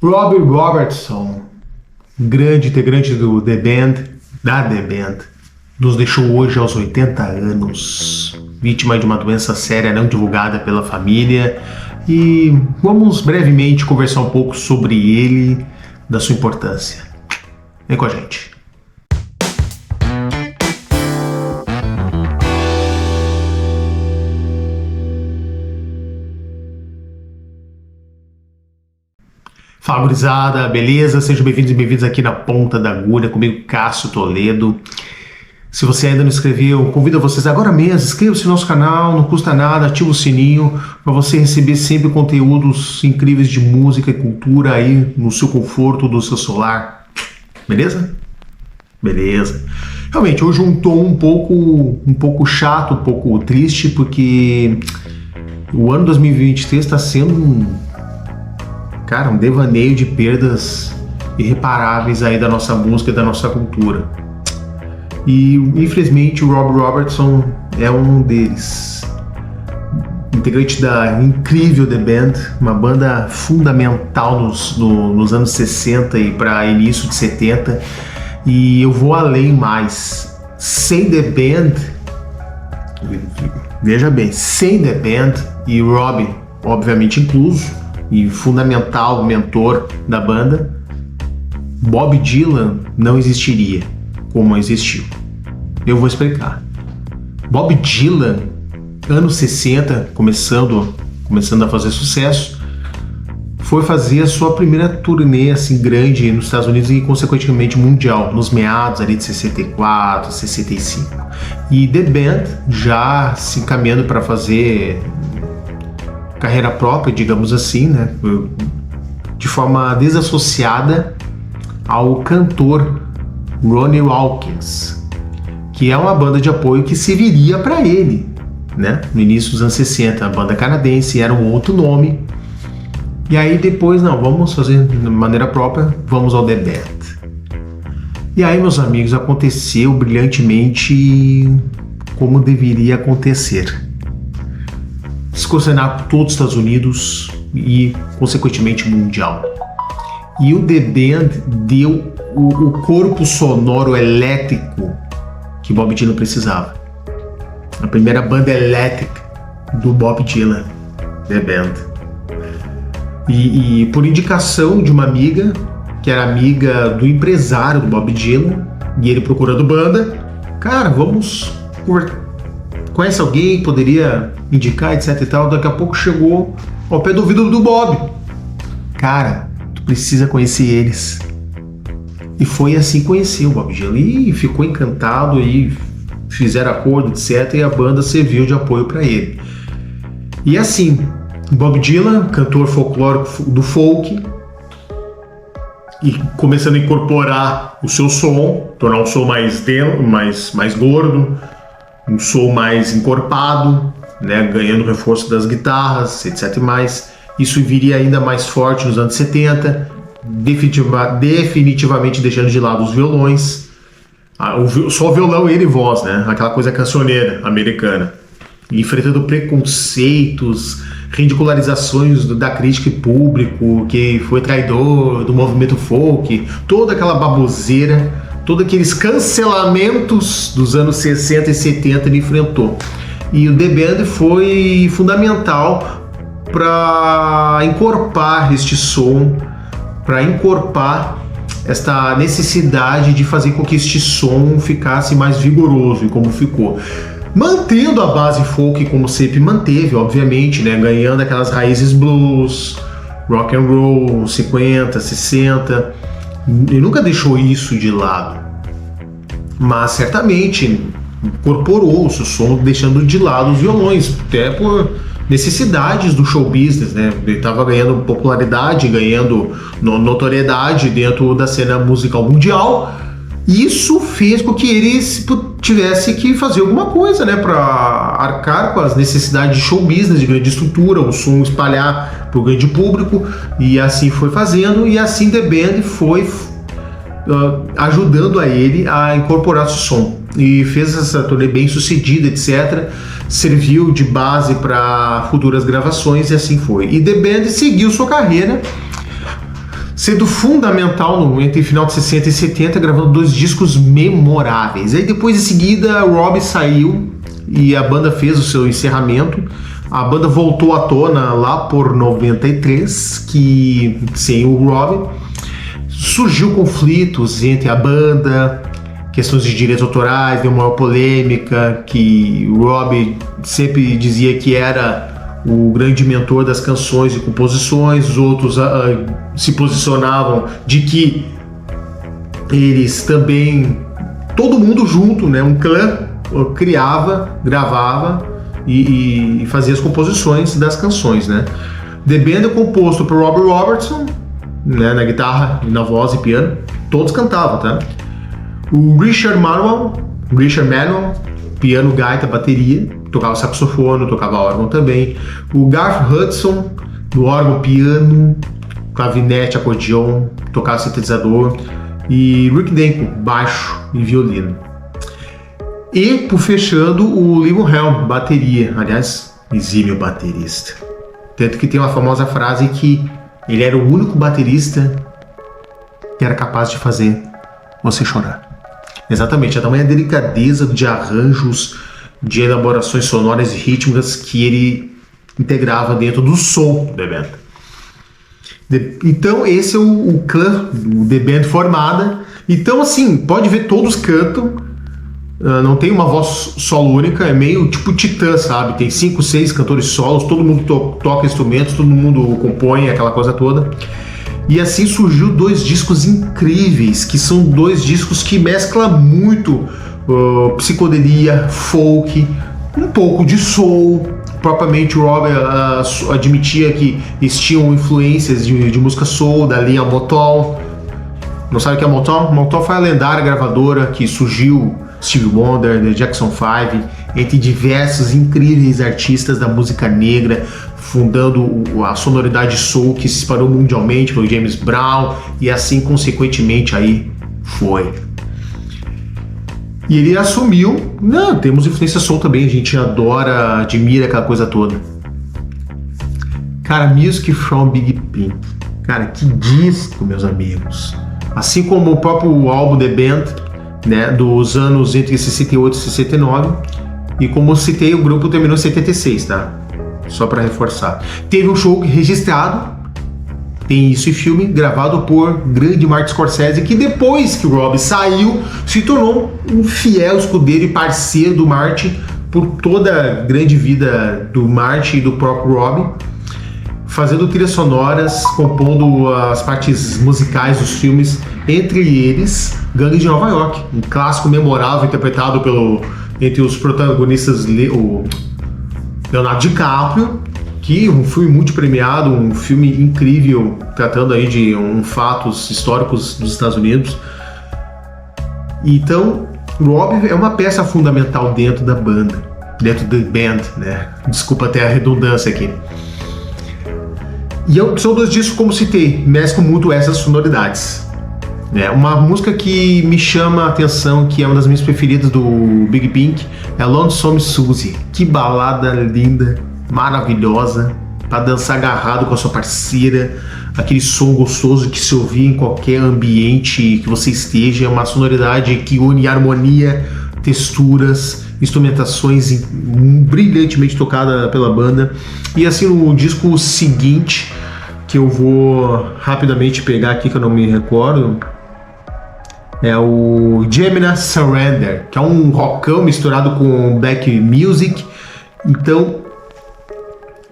Robbie Robertson, grande integrante do The Band, da The Band, nos deixou hoje aos 80 anos, vítima de uma doença séria não divulgada pela família, e vamos brevemente conversar um pouco sobre ele, da sua importância. Vem com a gente. Fala, gurizada, beleza? Sejam bem-vindos e bem-vindos aqui na Ponta da Agulha, comigo, Cássio Toledo. Se você ainda não inscreveu, convido vocês agora mesmo, inscreva-se no nosso canal, não custa nada, ativa o sininho para você receber sempre conteúdos incríveis de música e cultura aí no seu conforto do seu celular. Beleza? Beleza. Realmente, hoje um tom um pouco chato, um pouco triste, porque o ano 2023 está sendo um devaneio de perdas irreparáveis aí da nossa música e da nossa cultura. E, infelizmente, o Robbie Robertson é um deles. Integrante da incrível The Band, uma banda fundamental nos anos 60 e para início de 70. E eu vou além mais. Sem The Band, veja bem, sem The Band e o Robbie, obviamente incluso, e fundamental mentor da banda, Bob Dylan não existiria como existiu. Eu vou explicar. Bob Dylan, anos 60, começando a fazer sucesso, foi fazer a sua primeira turnê assim grande nos Estados Unidos e consequentemente mundial, nos meados ali de 64, 65. E The Band já se encaminhando para fazer carreira própria, digamos assim, né? De forma desassociada ao cantor Ronnie Hawkins, que é uma banda de apoio que serviria para ele, né? No início dos anos 60, a banda canadense era um outro nome. E aí depois, não, vamos fazer de maneira própria, vamos ao The Band. E aí, meus amigos, aconteceu brilhantemente como deveria acontecer. Descorcenar por todos os Estados Unidos e, consequentemente, mundial. E o The Band deu o corpo sonoro elétrico que Bob Dylan precisava. A primeira banda elétrica do Bob Dylan, The Band. E por indicação de uma amiga, que era amiga do empresário do Bob Dylan, e ele procurando banda, cara, vamos conhece alguém que poderia indicar, etc e tal. Daqui a pouco chegou ao pé do ouvido do Bob: cara, tu precisa conhecer eles. E foi assim que conheceu o Bob Dylan e ficou encantado e fizeram acordo, etc, e a banda serviu de apoio para ele. E assim, Bob Dylan, cantor folclórico do folk, e começando a incorporar o seu som, tornar um som mais gordo, um som mais encorpado, né, ganhando reforço das guitarras, etc. Isso viria ainda mais forte nos anos 70, definitivamente deixando de lado os violões, só violão, ele e voz, né, aquela coisa cancioneira americana, enfrentando preconceitos, ridicularizações da crítica e público, que foi traidor do movimento folk, toda aquela baboseira, todos aqueles cancelamentos dos anos 60 e 70 ele enfrentou. E o The Band foi fundamental para encorpar este som, para encorpar esta necessidade de fazer com que este som ficasse mais vigoroso, e como ficou. Mantendo a base folk como sempre manteve, obviamente, né? Ganhando aquelas raízes blues, rock and roll, 50, 60. Ele nunca deixou isso de lado, mas certamente incorporou o seu som, deixando de lado os violões, até por necessidades do show business, né? Ele estava ganhando popularidade, ganhando notoriedade dentro da cena musical mundial. Isso fez com que ele tivesse que fazer alguma coisa, né, para arcar com as necessidades de show business, de grande estrutura, o som espalhar para o grande público, e assim foi fazendo, e assim The Band foi ajudando a ele a incorporar esse som, e fez essa turnê bem sucedida, etc. Serviu de base para futuras gravações, e assim foi. E The Band seguiu sua carreira sendo fundamental entre final de 60 e 70, gravando 2 discos memoráveis. Aí depois, em seguida, Robbie saiu e a banda fez o seu encerramento. A banda voltou à tona lá por 93, que sem o Robbie surgiu conflitos entre a banda, questões de direitos autorais, deu maior polêmica, que o Robbie sempre dizia que era o grande mentor das canções e composições, os outros se posicionavam de que eles também, todo mundo junto, né, um clã, criava, gravava e fazia as composições das canções, né. The Band é composto por Robbie Robertson, né, na guitarra, na voz e piano, todos cantavam, tá? O Richard Manuel, piano, gaita, bateria, tocava saxofone, tocava órgão também. O Garth Hudson, do órgão, piano, clavinete, acordeon, tocava sintetizador. E Rick Denko, baixo e violino. E, por fechando, o Levon Helm, bateria. Aliás, exímio baterista. Tanto que tem uma famosa frase que ele era o único baterista que era capaz de fazer você chorar. Exatamente, a tamanha delicadeza de arranjos, de elaborações sonoras e rítmicas que ele integrava dentro do som da banda. Então esse é o clã do The Band formada. Então assim, pode ver, todos cantam, não tem uma voz solo única, é meio tipo Titã, sabe? Tem 5, 6 cantores solos, todo mundo toca instrumentos, todo mundo compõe, aquela coisa toda. E assim surgiu 2 discos incríveis, que são 2 discos que mesclam muito psicodelia, folk, um pouco de soul. Propriamente o Robbie admitia que eles tinham influências de música soul, da linha Motown. Não sabe o que é Motown? Motown foi a lendária gravadora que surgiu Stevie Wonder, The Jackson 5, entre diversos incríveis artistas da música negra, fundando a sonoridade soul que se espalhou mundialmente pelo James Brown, e assim consequentemente aí foi. E ele assumiu, não, temos influência soul também, a gente adora, admira aquela coisa toda. Cara, Music from Big Pink, cara, que disco, meus amigos. Assim como o próprio álbum The Band, né, dos anos entre 68 e 69, e como eu citei, o grupo terminou em 76, tá? Só para reforçar. Teve um show registrado, tem isso em filme, gravado por grande Martin Scorsese, que depois que o Robbie saiu, se tornou um fiel escudeiro e parceiro do Martin por toda a grande vida do Martin e do próprio Robbie, fazendo trilhas sonoras, compondo as partes musicais dos filmes, entre eles Gangue de Nova York, um clássico memorável interpretado entre os protagonistas o Leonardo DiCaprio, que é um filme muito premiado, um filme incrível, tratando aí de fatos históricos dos Estados Unidos. Então, Robbie é uma peça fundamental dentro da banda, dentro da band, né? Desculpa até a redundância aqui. E são 2 discos, como citei, mesclam muito essas sonoridades. Uma música que me chama a atenção, que é uma das minhas preferidas do Big Pink, é Lonesome Susie. Que balada linda, maravilhosa, para dançar agarrado com a sua parceira, aquele som gostoso que se ouvir em qualquer ambiente que você esteja, uma sonoridade que une harmonia, texturas, instrumentações brilhantemente tocada pela banda. E assim, no disco seguinte, que eu vou rapidamente pegar aqui, que eu não me recordo, é o Gemini Surrender, que é um rockão misturado com black music. Então,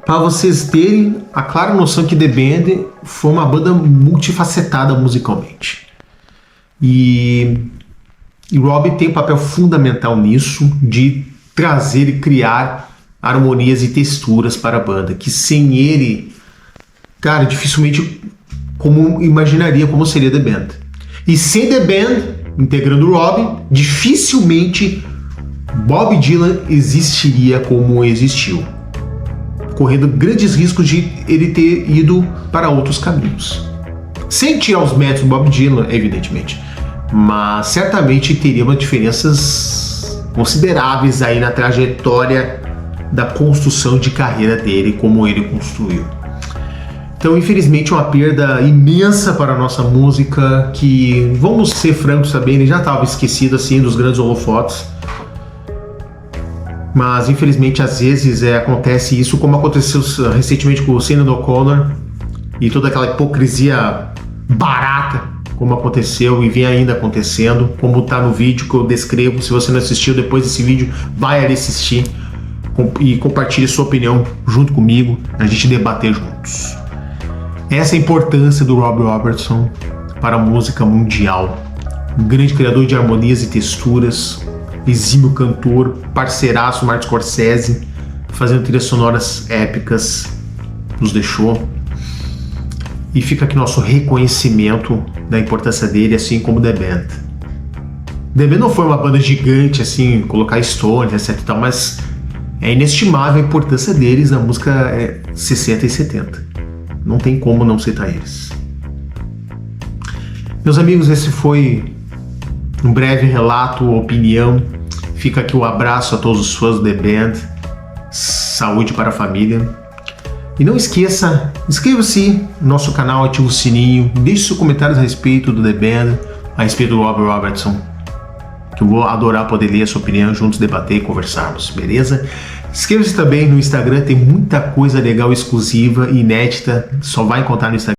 para vocês terem a clara noção que The Band foi uma banda multifacetada musicalmente. E Robbie tem um papel fundamental nisso, de trazer e criar harmonias e texturas para a banda, que sem ele, cara, dificilmente imaginaria como seria The Band. E sem The Band, integrando o Robbie, dificilmente Bob Dylan existiria como existiu, correndo grandes riscos de ele ter ido para outros caminhos. Sem tirar os méritos do Bob Dylan, evidentemente, mas certamente teria umas diferenças consideráveis aí na trajetória da construção de carreira dele, como ele construiu. Então, infelizmente, é uma perda imensa para a nossa música, que, vamos ser francos também, ele já estava esquecido assim dos grandes holofotes. Mas, infelizmente, às vezes acontece isso, como aconteceu recentemente com o Sinéad O'Connor, e toda aquela hipocrisia barata, como aconteceu e vem ainda acontecendo, como está no vídeo que eu descrevo. Se você não assistiu, depois desse vídeo, vai ali assistir e compartilhe sua opinião junto comigo, a gente debater juntos. Essa é a importância do Robbie Robertson para a música mundial. Um grande criador de harmonias e texturas, exímio cantor, parceiraço Martin Scorsese, fazendo trilhas sonoras épicas, nos deixou. E fica aqui nosso reconhecimento da importância dele, assim como The Band. The Band não foi uma banda gigante, assim, colocar Stones, etc e tal, mas é inestimável a importância deles na música 60 e 70. Não tem como não citar eles. Meus amigos, esse foi um breve relato, opinião. Fica aqui o abraço a todos os fãs do The Band. Saúde para a família. E não esqueça, inscreva-se no nosso canal, ative o sininho, deixe seus comentários a respeito do The Band, a respeito do Robbie Robertson, que eu vou adorar poder ler a sua opinião, juntos debater e conversarmos, beleza? Inscreva-se também no Instagram, tem muita coisa legal, exclusiva e inédita, só vai encontrar no Instagram.